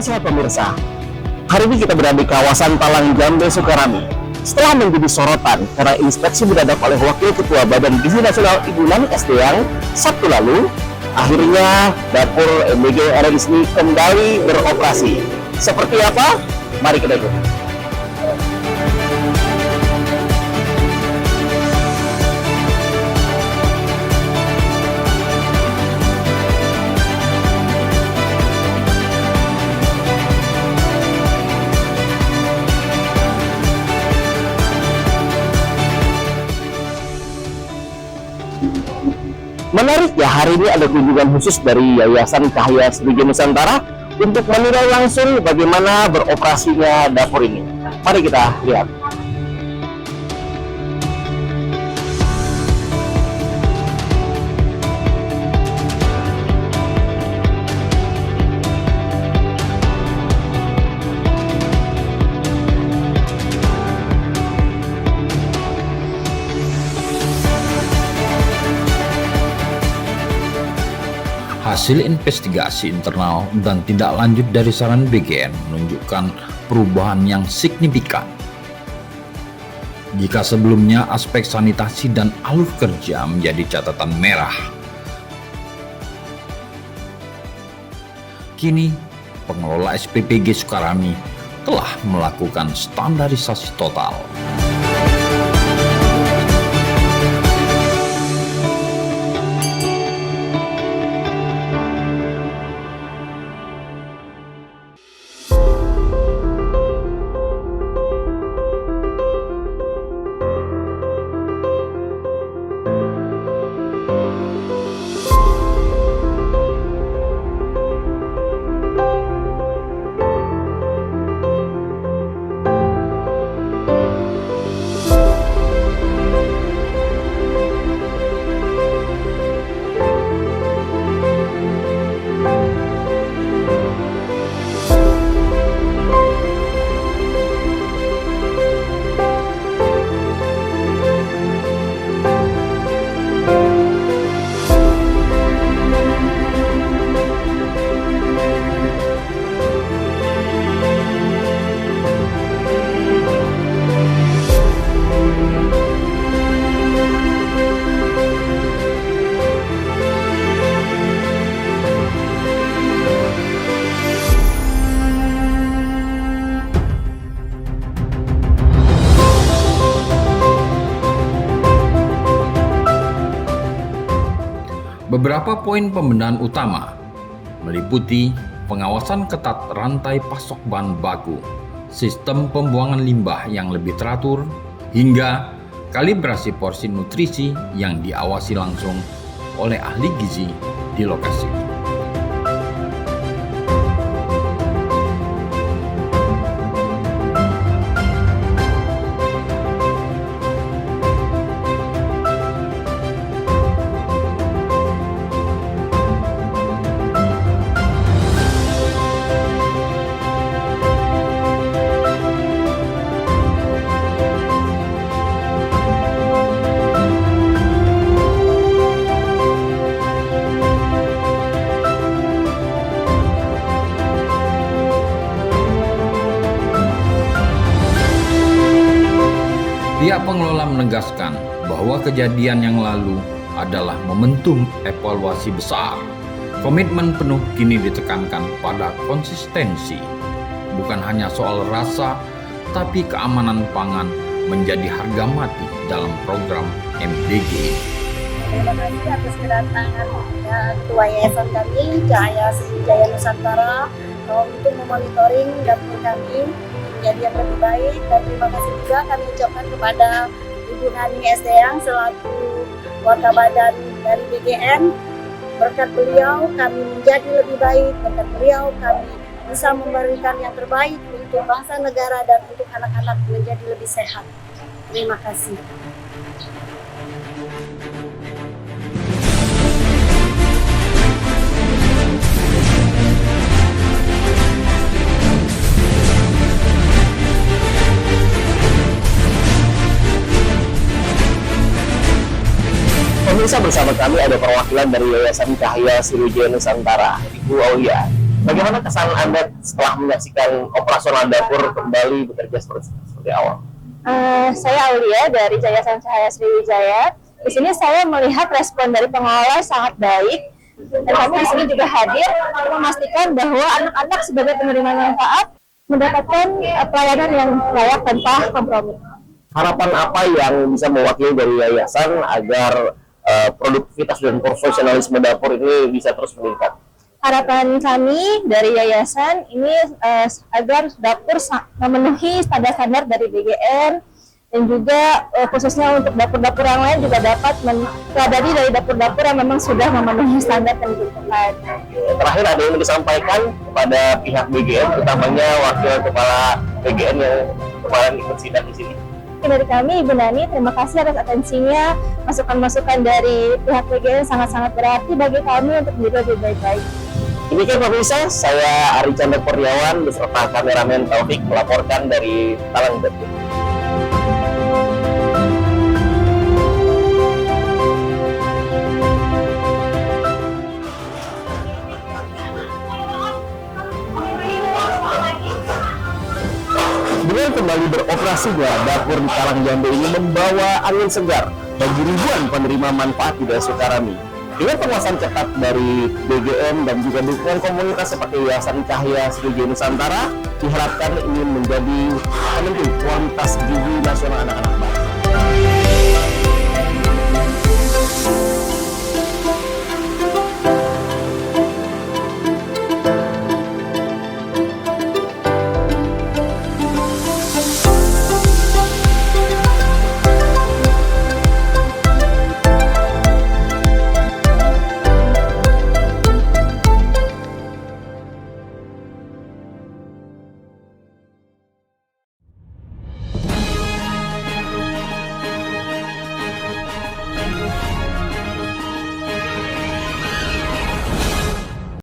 Salam sehat pemirsa. Hari ini kita berada di kawasan Talang Jambe Sukarami. Setelah menjadi sorotan karena inspeksi mendadak oleh Wakil Ketua Badan Gizi Nasional Ibu Nani Sdang Sabtu lalu, akhirnya dapur MBG RRI ini kembali beroperasi. Seperti apa? Mari kita ikut. Menarik ya, hari ini ada kunjungan khusus dari Yayasan Cahaya Sriwijaya Nusantara untuk menilai langsung bagaimana beroperasinya dapur ini. Mari kita lihat. Hasil investigasi internal dan tindak lanjut dari saran BGN menunjukkan perubahan yang signifikan. Jika sebelumnya aspek sanitasi dan alur kerja menjadi catatan merah, kini pengelola SPPG Sukarami telah melakukan standarisasi total. Beberapa poin pembenahan utama meliputi pengawasan ketat rantai pasok bahan baku, sistem pembuangan limbah yang lebih teratur, hingga kalibrasi porsi nutrisi yang diawasi langsung oleh ahli gizi di lokasi. Pihak pengelola menegaskan bahwa kejadian yang lalu adalah momentum evaluasi besar. Komitmen penuh kini ditekankan pada konsistensi. Bukan hanya soal rasa, tapi keamanan pangan menjadi harga mati dalam program MDG. Terima kasih atas kedatangan Ketua Yayasan kami, Cahaya Sriwijaya Nusantara, untuk memonitoring dapur kami menjadi yang lebih baik, dan terima kasih juga kami ucapkan kepada Ibu Nani Sdang selaku Wakil Badan dari BGN. Berkat beliau kami menjadi lebih baik, berkat beliau kami bisa memberikan yang terbaik untuk bangsa negara dan untuk anak-anak menjadi lebih sehat. Terima kasih. Pemirsa, bersama kami ada perwakilan dari Yayasan Cahaya Sriwijaya Nusantara, Ibu Aulia. Bagaimana kesan Anda setelah menyaksikan operasional dapur kembali bekerja seperti awal? Saya Aulia dari Yayasan Cahaya Sriwijaya. Di sini saya melihat respon dari pengelola sangat baik, dan kami di sini juga hadir memastikan bahwa anak-anak sebagai penerima manfaat mendapatkan pelayanan yang layak tanpa kompromi. Harapan apa yang bisa mewakili dari yayasan agar produktivitas dan profesionalisme dapur ini bisa terus meningkat? Harapan kami dari yayasan ini agar dapur memenuhi standar-standar dari BGM, dan juga khususnya untuk dapur-dapur yang lain juga dapat meneladani dari dapur-dapur yang memang sudah memenuhi standar dan ditentukan. Terakhir, ada yang disampaikan kepada pihak BGM, utamanya wakil kepala BGM yang kemarin ikut sidang di sini? Dari kami, Ibu Nani, terima kasih atas atensinya. Masukan-masukan dari pihak BGM sangat-sangat berarti bagi kami untuk menjadi lebih baik-baik. Demikian pemirsa, saya Ari Chandra Kurniawan beserta kameramen Taufik melaporkan dari Talang Dapur. Dengan kembali beroperasinya dapur di Talang Jambe ini membawa angin segar bagi ribuan penerima manfaat di Desa Sukarami. Dengan penguasaan ketat dari BGM dan juga dukungan komunitas seperti Yayasan Cahaya Sriwijaya Nusantara, diharapkan ini menjadi penentu kualitas gizi nasional anak-anak bangsa.